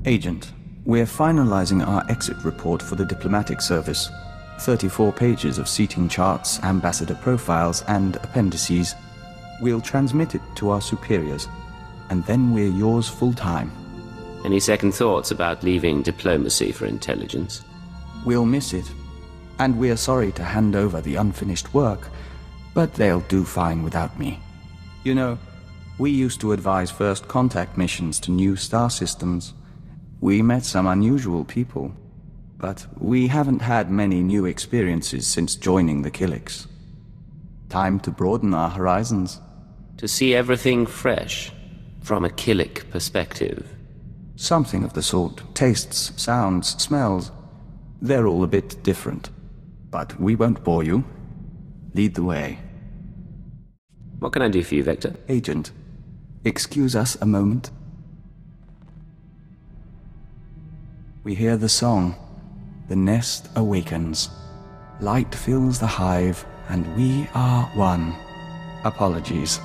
Agent, we're finalizing our exit report for the diplomatic service. 34 pages of seating charts, ambassador profiles, and appendices. We'll transmit it to our superiors, and then we're yours full-time. Any second thoughts about leaving diplomacy for intelligence? We'll miss it, and we're sorry to hand over the unfinished work, but they'll do fine without me. You know, we used to advise first contact missions to new star systems. We met some unusual people, but we haven't had many new experiences since joining the Killiks. Time to broaden our horizons. To see everything fresh, from a Killik perspective. Something of the sort. Tastes, sounds, smells. They're all a bit different. But we won't bore you. Lead the way. What can I do for you, Vector? Agent, excuse us a moment. We hear the song. The nest awakens. Light fills the hive, and we are one. Apologies.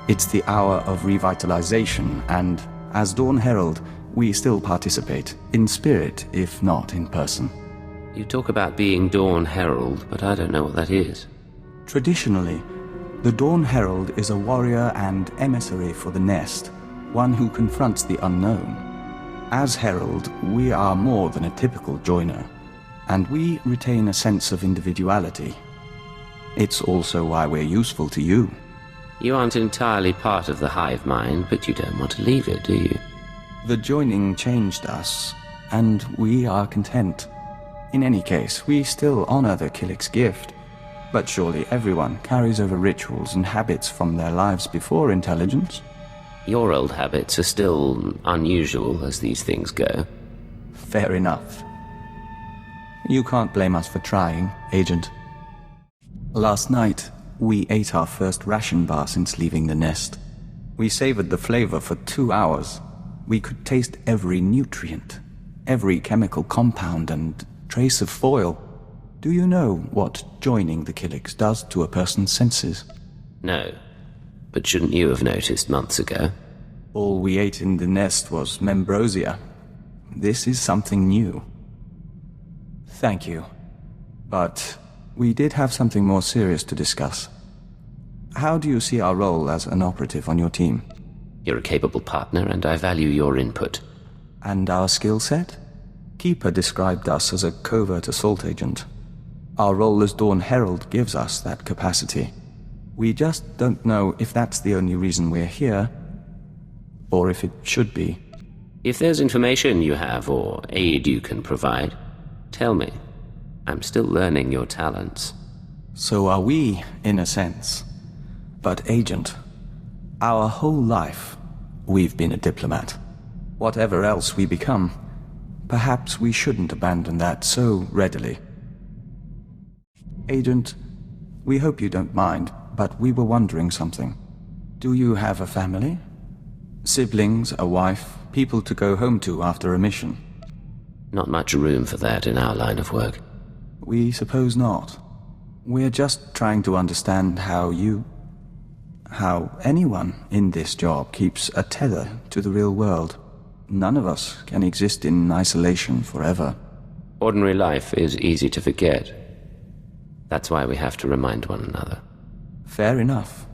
It's the hour of revitalization, and as Dawn Herald, we still participate, in spirit, if not in person. You talk about being Dawn Herald, but I don't know what that is. Traditionally, the Dawn Herald is a warrior and emissary for the nest, one who confronts the unknown. As Herald, we are more than a typical joiner, and we retain a sense of individuality. It's also why we're useful to you. You aren't entirely part of the hive mind, but you don't want to leave it, do you? The joining changed us, and we are content. In any case, we still honor the Killik's gift, but surely everyone carries over rituals and habits from their lives before intelligence. Your old habits are still unusual as these things go. Fair enough. You can't blame us for trying, Agent. Last night, we ate our first ration bar since leaving the nest. We savored the flavor for 2 hours. We could taste every nutrient, every chemical compound and trace of foil. Do you know what joining the Killiks does to a person's senses? No, but shouldn't you have noticed months ago? All we ate in the nest was membrosia. This is something new. Thank you. But we did have something more serious to discuss. How do you see our role as an operative on your team? You're a capable partner, and I value your input. And our skill set? Keeper described us as a covert assault agent. Our role as Dawn Herald gives us that capacity. We just don't know if that's the only reason we're here, or if it should be. If there's information you have or aid you can provide, tell me. I'm still learning your talents. So are we, in a sense. But Agent, our whole life, we've been a diplomat. Whatever else we become, perhaps we shouldn't abandon that so readily. Agent, we hope you don't mind, but we were wondering something. Do you have a family? Siblings, a wife, people to go home to after a mission? Not much room for that in our line of work. We suppose not. We're just trying to understand how anyone in this job keeps a tether to the real world. None of us can exist in isolation forever. Ordinary life is easy to forget. That's why we have to remind one another. Fair enough.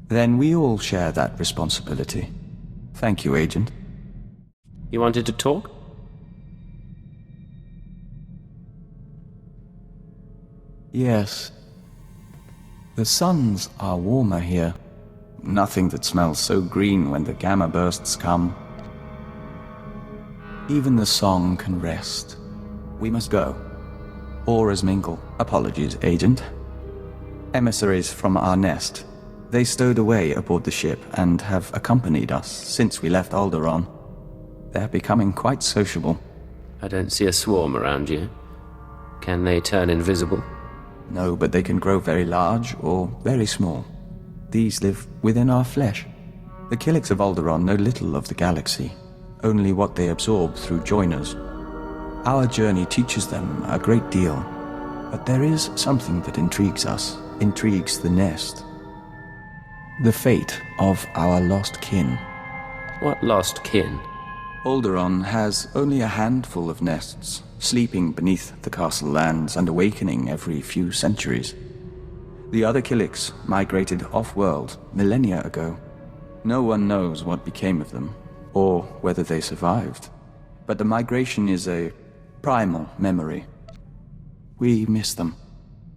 Then we all share that responsibility. Thank you, Agent. You wanted to talk? Yes. The suns are warmer here. Nothing that smells so green when the gamma bursts come. Even the song can rest. We must go. Auras mingle. Apologies, Agent. Emissaries from our nest. They stowed away aboard the ship and have accompanied us since we left Alderaan. They're becoming quite sociable. I don't see a swarm around you. Can they turn invisible? No, but they can grow very large or very small. These live within our flesh. The Killiks of Alderaan know little of the galaxy, only what they absorb through joiners. Our journey teaches them a great deal, but there is something that intrigues us, intrigues the nest. The fate of our lost kin. What lost kin? Alderaan has only a handful of nests, sleeping beneath the castle lands and awakening every few centuries. The other Killiks migrated off-world millennia ago. No one knows what became of them, or whether they survived. But the migration is a primal memory. We miss them.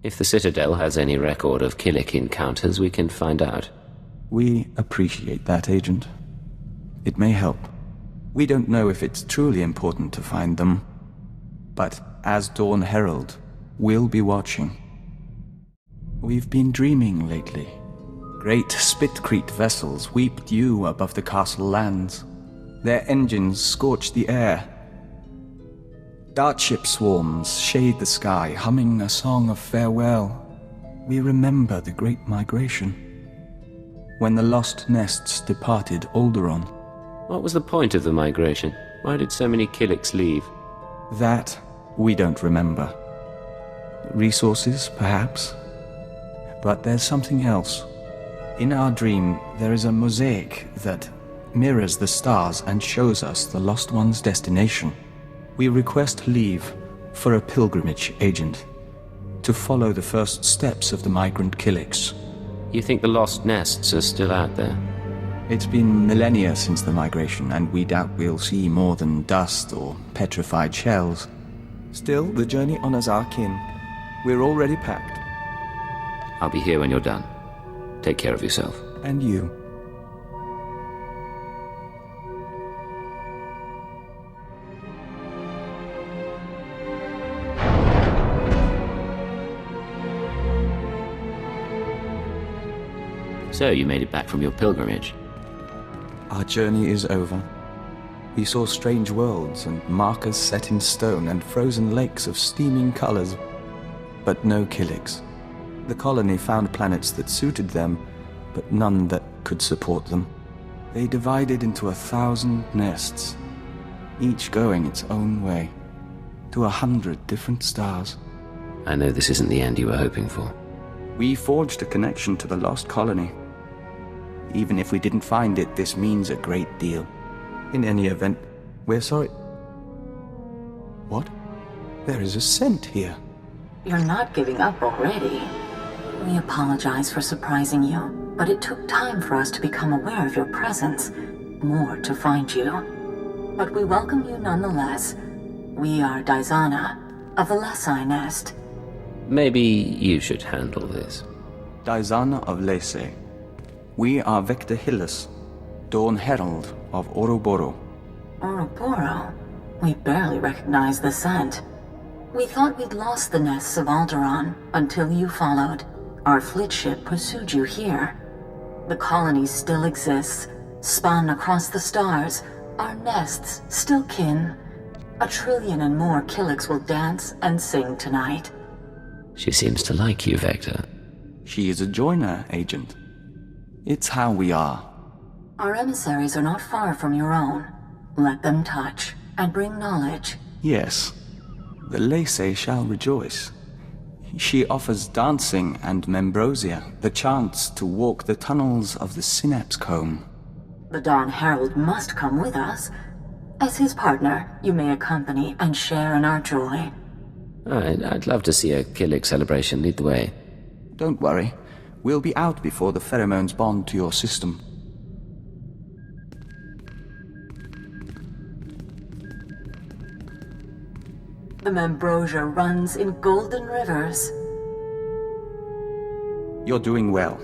If the Citadel has any record of Killik encounters, we can find out. We appreciate that, Agent. It may help. We don't know if it's truly important to find them, but as Dawn Herald, we'll be watching. We've been dreaming lately. Great Spitcrete vessels weep dew above the castle lands. Their engines scorch the air. Dartship swarms shade the sky, humming a song of farewell. We remember the Great Migration, when the lost nests departed Alderaan. What was the point of the migration? Why did so many Killiks leave? That we don't remember. Resources, perhaps? But there's something else. In our dream, there is a mosaic that mirrors the stars and shows us the Lost One's destination. We request leave for a pilgrimage, Agent, to follow the first steps of the migrant Killiks. You think the lost nests are still out there? It's been millennia since the migration, and we doubt we'll see more than dust or petrified shells. Still, the journey honors our kin. We're already packed. I'll be here when you're done. Take care of yourself. And you. So, you made it back from your pilgrimage. Our journey is over. We saw strange worlds and markers set in stone and frozen lakes of steaming colors, but no Killiks. The colony found planets that suited them, but none that could support them. They divided into 1,000 nests, each going its own way, to 100 different stars. I know this isn't the end you were hoping for. We forged a connection to the lost colony. Even if we didn't find it, this means a great deal. In any event, we're sorry. What? There is a scent here. You're not giving up already. We apologize for surprising you, but it took time for us to become aware of your presence. More to find you. But we welcome you nonetheless. We are Dizana, of the Lesai Nest. Maybe you should handle this. Dizana of Lesai. We are Vector Hyllus, Dawn Herald of Oroboro. Oroboro? We barely recognize the scent. We thought we'd lost the nests of Alderaan until you followed. Our fleet ship pursued you here. The colony still exists, spun across the stars. Our nests still kin. 1 trillion and more Killiks will dance and sing tonight. She seems to like you, Vector. She is a joiner, Agent. It's how we are. Our emissaries are not far from your own. Let them touch and bring knowledge. Yes. The Lesai shall rejoice. She offers dancing and membrosia, the chance to walk the tunnels of the Synapse Comb. The Dawn Herald must come with us. As his partner, you may accompany and share in our joy. I'd love to see a Killik celebration lead the way. Don't worry. We'll be out before the pheromones bond to your system. The Membrosia runs in golden rivers. You're doing well.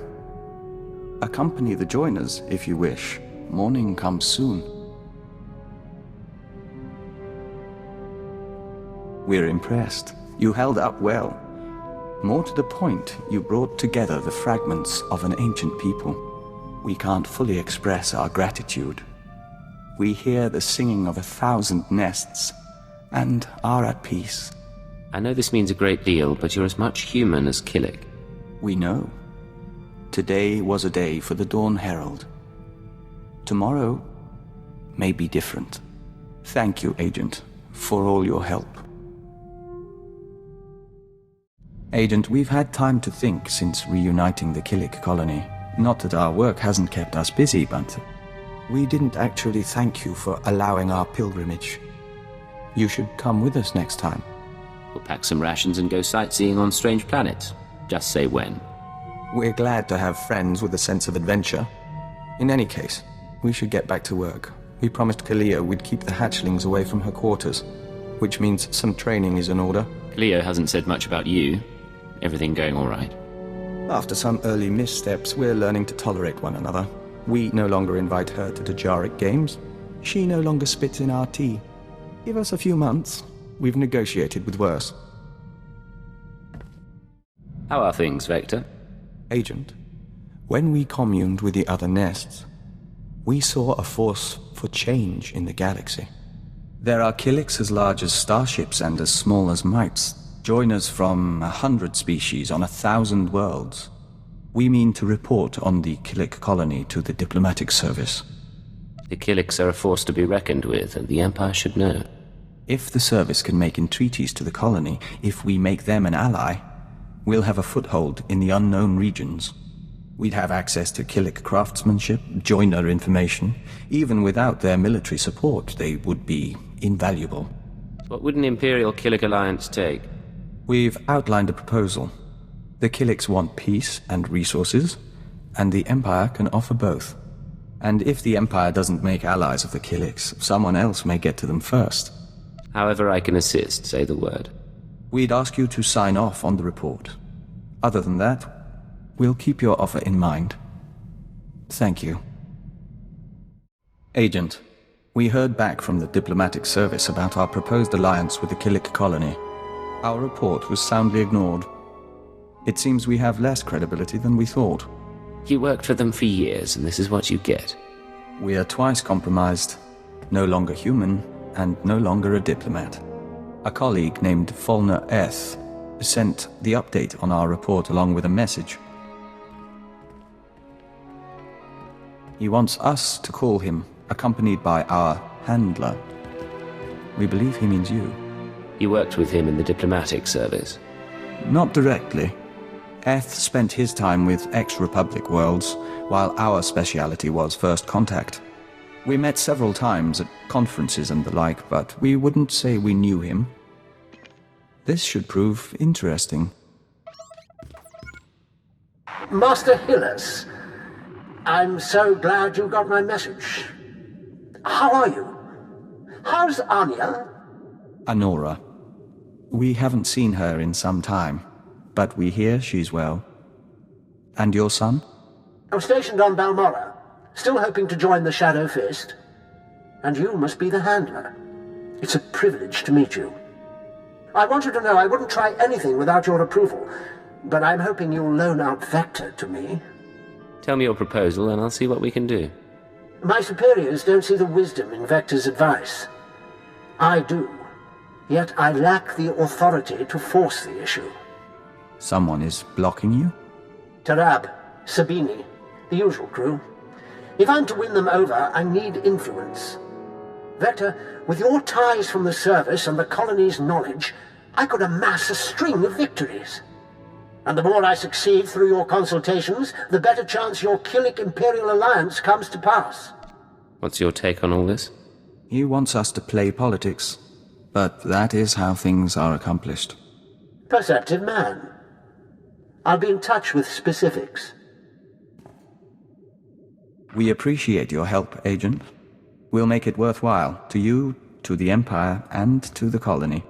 Accompany the joiners, if you wish. Morning comes soon. We're impressed. You held up well. More to the point, you brought together the fragments of an ancient people. We can't fully express our gratitude. We hear the singing of 1,000 nests, and are at peace. I know this means a great deal, but you're as much human as Killik. We know. Today was a day for the Dawn Herald. Tomorrow may be different. Thank you, Agent, for all your help. Agent, we've had time to think since reuniting the Killik colony. Not that our work hasn't kept us busy, but We didn't actually thank you for allowing our pilgrimage. You should come with us next time. We'll pack some rations and go sightseeing on strange planets. Just say when. We're glad to have friends with a sense of adventure. In any case, we should get back to work. We promised Kalia we'd keep the hatchlings away from her quarters, which means some training is in order. Cleo hasn't said much about you. Everything going all right? After some early missteps, we're learning to tolerate one another. We no longer invite her to Dejaric games. She no longer spits in our tea. Give us a few months. We've negotiated with worse. How are things, Vector? Agent, when we communed with the other nests, we saw a force for change in the galaxy. There are Killiks as large as starships and as small as mites, joiners from 100 species on 1,000 worlds. We mean to report on the Killik colony to the diplomatic service. The Killiks are a force to be reckoned with, and the Empire should know. If the service can make entreaties to the colony, if we make them an ally, we'll have a foothold in the unknown regions. We'd have access to Killik craftsmanship, joiner information. Even without their military support, they would be invaluable. What would an Imperial Killik alliance take? We've outlined a proposal. The Killiks want peace and resources, and the Empire can offer both. And if the Empire doesn't make allies of the Killiks, someone else may get to them first. However I can assist, say the word. We'd ask you to sign off on the report. Other than that, we'll keep your offer in mind. Thank you. Agent, we heard back from the diplomatic service about our proposed alliance with the Killik colony. Our report was soundly ignored. It seems we have less credibility than we thought. You worked for them for years, and this is what you get. We are twice compromised. No longer human, and no longer a diplomat. A colleague named Fulner Eth sent the update on our report along with a message. He wants us to call him, accompanied by our handler. We believe he means you. You worked with him in the diplomatic service? Not directly. Eth spent his time with ex-Republic worlds, while our speciality was first contact. We met several times at conferences and the like, but we wouldn't say we knew him. This should prove interesting. Master Hyllus, I'm so glad you got my message. How are you? How's Anya? Anora. We haven't seen her in some time, but we hear she's well. And your son? I'm stationed on Balmora, still hoping to join the Shadow Fist. And you must be the handler. It's a privilege to meet you. I want you to know I wouldn't try anything without your approval, but I'm hoping you'll loan out Vector to me. Tell me your proposal and I'll see what we can do. My superiors don't see the wisdom in Vector's advice. I do. Yet I lack the authority to force the issue. Someone is blocking you? Tarab, Sabini, the usual crew. If I'm to win them over, I need influence. Vector, with your ties from the service and the colony's knowledge, I could amass a string of victories. And the more I succeed through your consultations, the better chance your Killik Imperial alliance comes to pass. What's your take on all this? He wants us to play politics, but that is how things are accomplished. Perceptive man. I'll be in touch with specifics. We appreciate your help, Agent. We'll make it worthwhile, to you, to the Empire, and to the colony.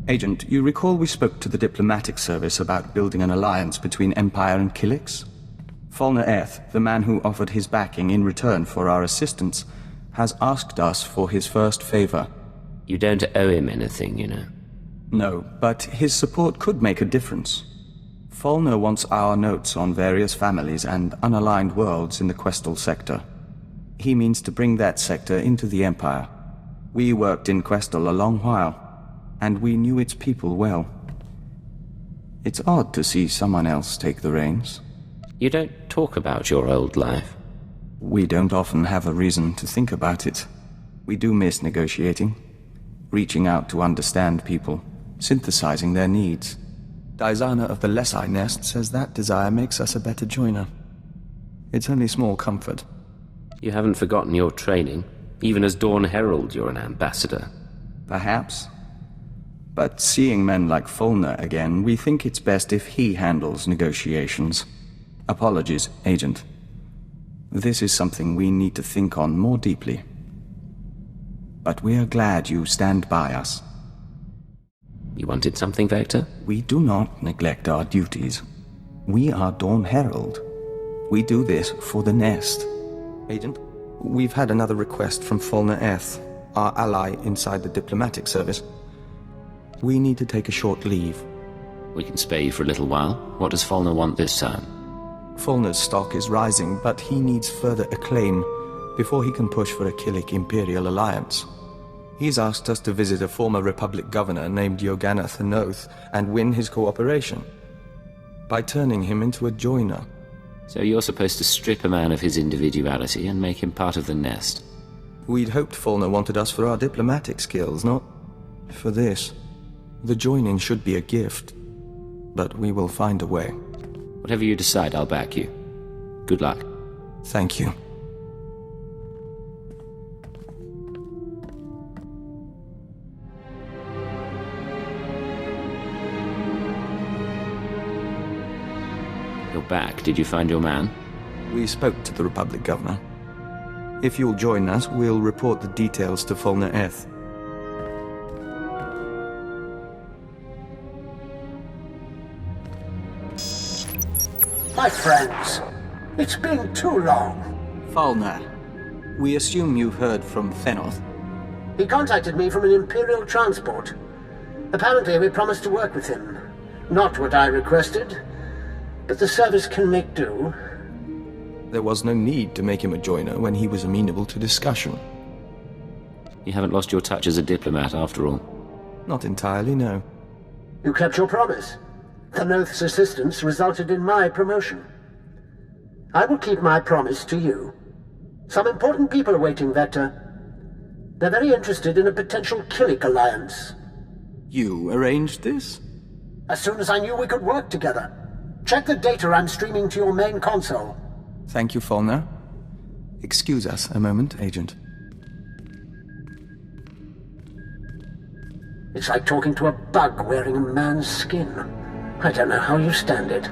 Agent, you recall we spoke to the diplomatic service about building an alliance between Empire and Killiks? Fulner Eth, the man who offered his backing in return for our assistance, has asked us for his first favor. You don't owe him anything, you know. No, but his support could make a difference. Fulner wants our notes on various families and unaligned worlds in the Questal sector. He means to bring that sector into the Empire. We worked in Questal a long while, and we knew its people well. It's odd to see someone else take the reins. You don't talk about your old life. We don't often have a reason to think about it. We do miss negotiating, reaching out to understand people, synthesizing their needs. Dizana of the Lesai Nest says that desire makes us a better joiner. It's only small comfort. You haven't forgotten your training. Even as Dawn Herald, you're an ambassador. Perhaps. But seeing men like Fulner again, we think it's best if he handles negotiations. Apologies, Agent. This is something we need to think on more deeply. But we are glad you stand by us. You wanted something, Vector? We do not neglect our duties. We are Dawn Herald. We do this for the Nest. Agent, we've had another request from Fulner Eth, our ally inside the diplomatic service. We need to take a short leave. We can spare you for a little while. What does Fulner want this time? Fulner's stock is rising, but he needs further acclaim before he can push for a Killik Imperial alliance. He's asked us to visit a former Republic governor named Yoganath Anoth and win his cooperation by turning him into a joiner. So you're supposed to strip a man of his individuality and make him part of the Nest? We'd hoped Fulner wanted us for our diplomatic skills, not for this. The joining should be a gift, but we will find a way. Whatever you decide, I'll back you. Good luck. Thank you. You're back. Did you find your man? We spoke to the Republic governor. If you'll join us, we'll report the details to Fulner Eth. My friends, it's been too long. Fulner, we assume you've heard from Fenoth. He contacted me from an Imperial transport. Apparently we promised to work with him. Not what I requested, but the service can make do. There was no need to make him a joiner when he was amenable to discussion. You haven't lost your touch as a diplomat, after all. Not entirely, no. You kept your promise. Thanoth's assistance resulted in my promotion. I will keep my promise to you. Some important people are waiting, Vector. They're very interested in a potential Killik alliance. You arranged this? As soon as I knew we could work together. Check the data I'm streaming to your main console. Thank you, Fulner. Excuse us a moment, Agent. It's like talking to a bug wearing a man's skin. I don't know how you stand it.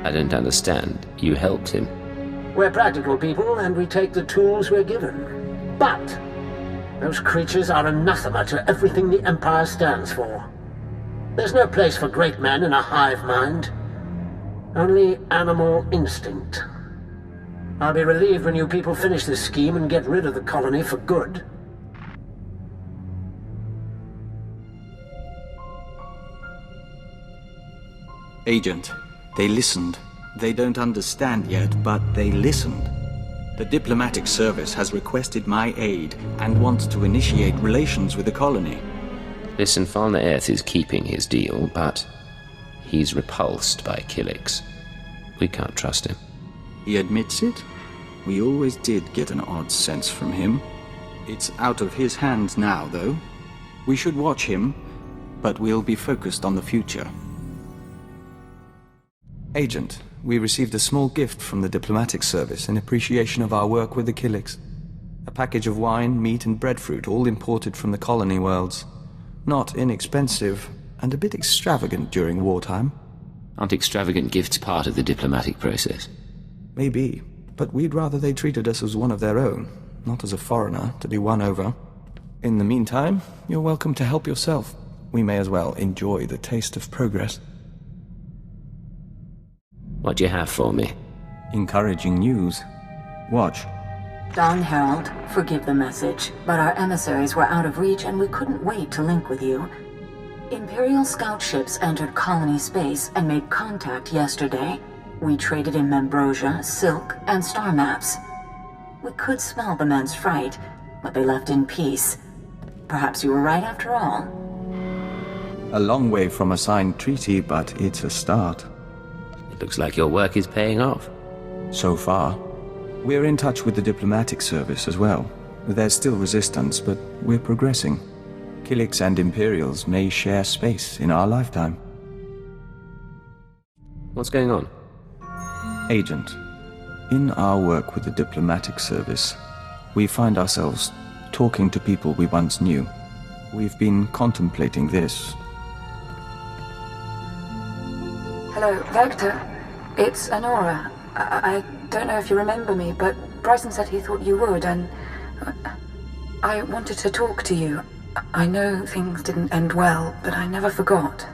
I don't understand. You helped him. We're practical people, and we take the tools we're given. But those creatures are anathema to everything the Empire stands for. There's no place for great men in a hive mind. Only animal instinct. I'll be relieved when you people finish this scheme and get rid of the colony for good. Agent, they listened. They don't understand yet, but they listened. The diplomatic service has requested my aid and wants to initiate relations with the colony. Listen, Fulner Eth is keeping his deal, but he's repulsed by Killiks. We can't trust him. He admits it? We always did get an odd sense from him. It's out of his hands now, though. We should watch him, but we'll be focused on the future. Agent, we received a small gift from the diplomatic service in appreciation of our work with the Killiks. A package of wine, meat, and breadfruit, all imported from the colony worlds. Not inexpensive, and a bit extravagant during wartime. Aren't extravagant gifts part of the diplomatic process? Maybe, but we'd rather they treated us as one of their own, not as a foreigner to be won over. In the meantime, you're welcome to help yourself. We may as well enjoy the taste of progress. What do you have for me? Encouraging news. Watch. Dawn Herald, forgive the message, but our emissaries were out of reach and we couldn't wait to link with you. Imperial scout ships entered colony space and made contact yesterday. We traded in Membrosia, silk, and star maps. We could smell the men's fright, but they left in peace. Perhaps you were right after all. A long way from a signed treaty, but it's a start. It looks like your work is paying off. So far. We're in touch with the diplomatic service as well. There's still resistance, but we're progressing. Killiks and Imperials may share space in our lifetime. What's going on? Agent, In our work with the diplomatic service, we find ourselves talking to people we once knew. We've been contemplating this. Hello, Vector. It's Anora. I don't know if you remember me, but Bryson said he thought you would, and I wanted to talk to you. I know things didn't end well, but I never forgot.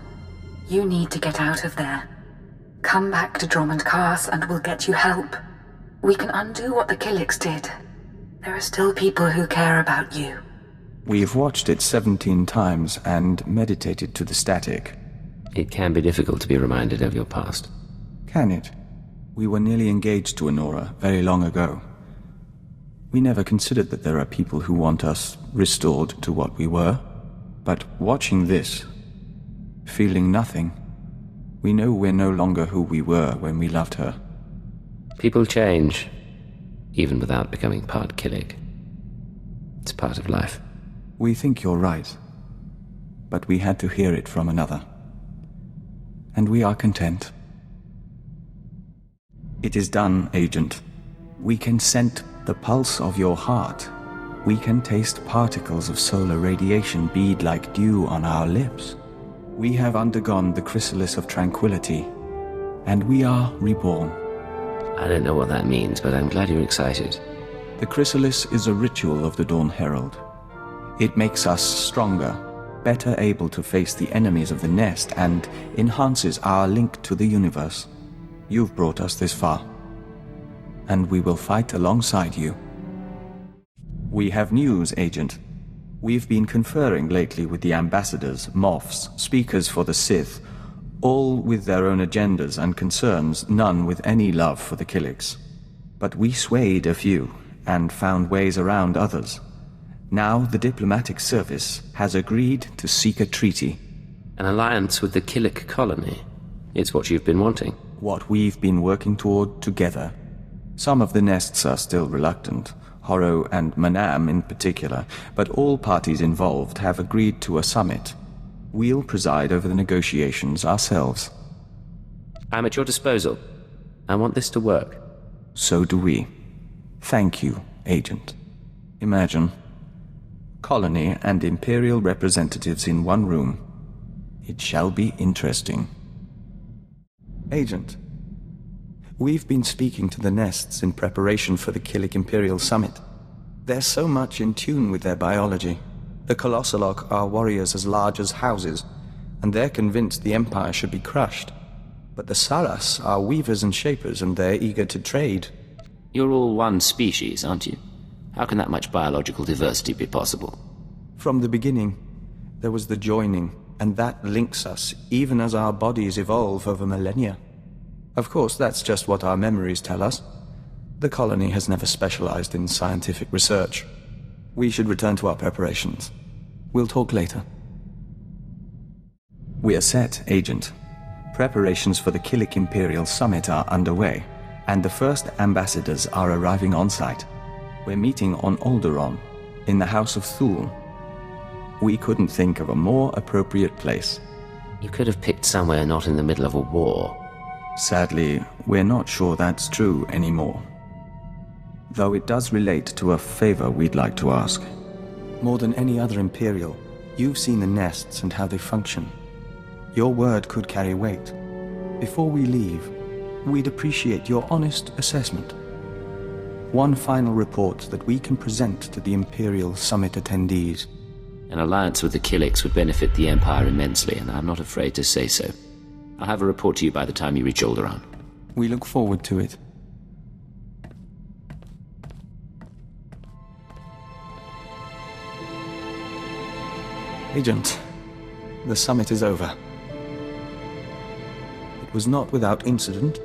You need to get out of there. Come back to Drummond Cast and we'll get you help. We can undo what the Killiks did. There are still people who care about you. We've watched it 17 times and meditated to the static. It can be difficult to be reminded of your past. Can it? We were nearly engaged to Anora very long ago. We never considered that there are people who want us restored to what we were. But watching this, feeling nothing, we know we're no longer who we were when we loved her. People change, even without becoming part Killik. It's part of life. We think you're right, but we had to hear it from another. And we are content. It is done, Agent. We can scent the pulse of your heart. We can taste particles of solar radiation bead like dew on our lips. We have undergone the chrysalis of tranquility, and we are reborn. I don't know what that means, but I'm glad you're excited. The chrysalis is a ritual of the Dawn Herald. It makes us stronger, better able to face the enemies of the nest, and enhances our link to the universe. You've brought us this far, and we will fight alongside you. We have news, Agent. We've been conferring lately with the ambassadors, moffs, speakers for the Sith, all with their own agendas and concerns, none with any love for the Killiks. But we swayed a few, and found ways around others. Now the diplomatic service has agreed to seek a treaty. An alliance with the Killik colony. It's what you've been wanting. What we've been working toward together. Some of the nests are still reluctant, Horo and Manam in particular, but all parties involved have agreed to a summit. We'll preside over the negotiations ourselves. I'm at your disposal. I want this to work. So do we. Thank you, Agent. Imagine. Colony and Imperial representatives in one room. It shall be interesting. Agent, we've been speaking to the nests in preparation for the Killik Imperial Summit. They're so much in tune with their biology. The Colossalok are warriors as large as houses, and they're convinced the Empire should be crushed. But the Saras are weavers and shapers, and they're eager to trade. You're all one species, aren't you? How can that much biological diversity be possible? From the beginning, there was the joining, and that links us, even as our bodies evolve over millennia. Of course, that's just what our memories tell us. The colony has never specialized in scientific research. We should return to our preparations. We'll talk later. We're set, Agent. Preparations for the Killik Imperial Summit are underway, and the first ambassadors are arriving on site. We're meeting on Alderaan, in the House of Thul. We couldn't think of a more appropriate place. You could have picked somewhere not in the middle of a war. Sadly, we're not sure that's true anymore. Though it does relate to a favor we'd like to ask. More than any other Imperial, you've seen the nests and how they function. Your word could carry weight. Before we leave, we'd appreciate your honest assessment. One final report that we can present to the Imperial Summit attendees. An alliance with the Killiks would benefit the Empire immensely, and I'm not afraid to say so. I'll have a report to you by the time you reach Alderaan. We look forward to it. Agent, the summit is over. It was not without incident.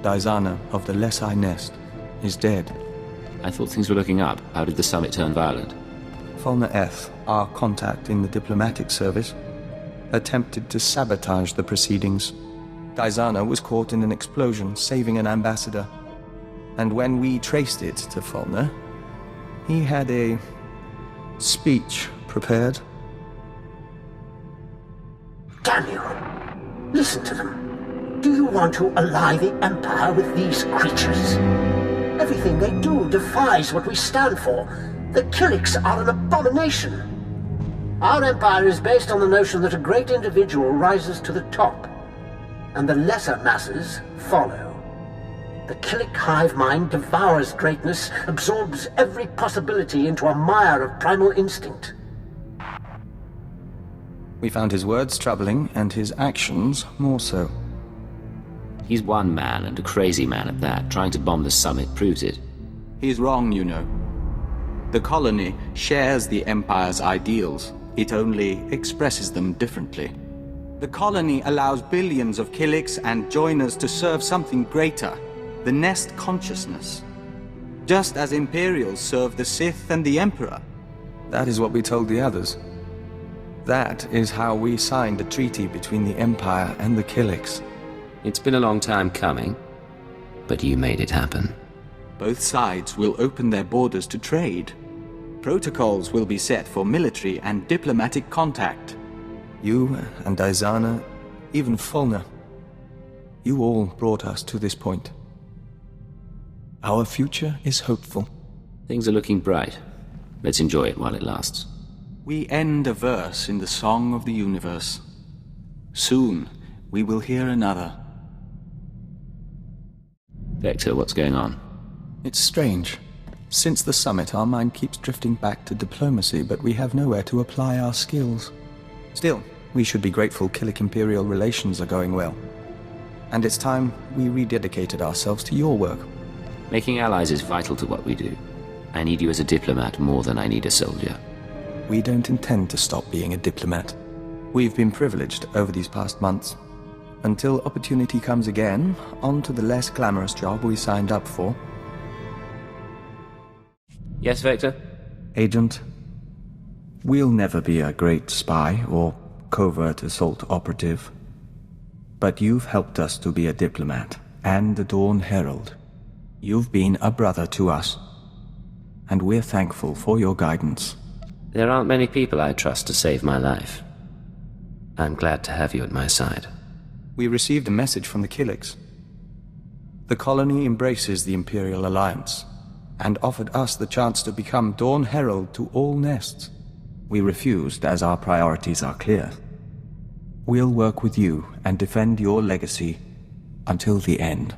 Daizana of the Lesai Nest is dead. I thought things were looking up. How did the summit turn violent? Fulner Eth, our contact in the diplomatic service, attempted to sabotage the proceedings. Daizana was caught in an explosion, saving an ambassador. And when we traced it to Fulner, he had a speech prepared. Damn you! Listen to them. Do you want to ally the Empire with these creatures? Everything they do defies what we stand for. The Killiks are an abomination. Our empire is based on the notion that a great individual rises to the top, and the lesser masses follow. The Killik hive mind devours greatness, absorbs every possibility into a mire of primal instinct. We found his words troubling, and his actions more so. He's one man, and a crazy man at that. Trying to bomb the summit proves it. He's wrong, you know. The colony shares the Empire's ideals. It only expresses them differently. The colony allows billions of Killiks and joiners to serve something greater, the Nest consciousness. Just as Imperials serve the Sith and the Emperor. That is what we told the others. That is how we signed the treaty between the Empire and the Killiks. It's been a long time coming, but you made it happen. Both sides will open their borders to trade. Protocols will be set for military and diplomatic contact. You and Izana, even Fulner, you all brought us to this point. Our future is hopeful. Things are looking bright. Let's enjoy it while it lasts. We end a verse in the Song of the Universe. Soon, we will hear another. Vector, what's going on? It's strange. Since the summit, our mind keeps drifting back to diplomacy, but we have nowhere to apply our skills. Still, we should be grateful Killik-Imperial relations are going well. And it's time we rededicated ourselves to your work. Making allies is vital to what we do. I need you as a diplomat more than I need a soldier. We don't intend to stop being a diplomat. We've been privileged over these past months. Until opportunity comes again, on to the less glamorous job we signed up for. Yes, Vector? Agent, we'll never be a great spy or covert assault operative. But you've helped us to be a diplomat and a Dawn Herald. You've been a brother to us, and we're thankful for your guidance. There aren't many people I trust to save my life. I'm glad to have you at my side. We received a message from the Killiks. The colony embraces the Imperial Alliance, and offered us the chance to become Dawn Herald to all nests. We refused, as our priorities are clear. We'll work with you and defend your legacy until the end.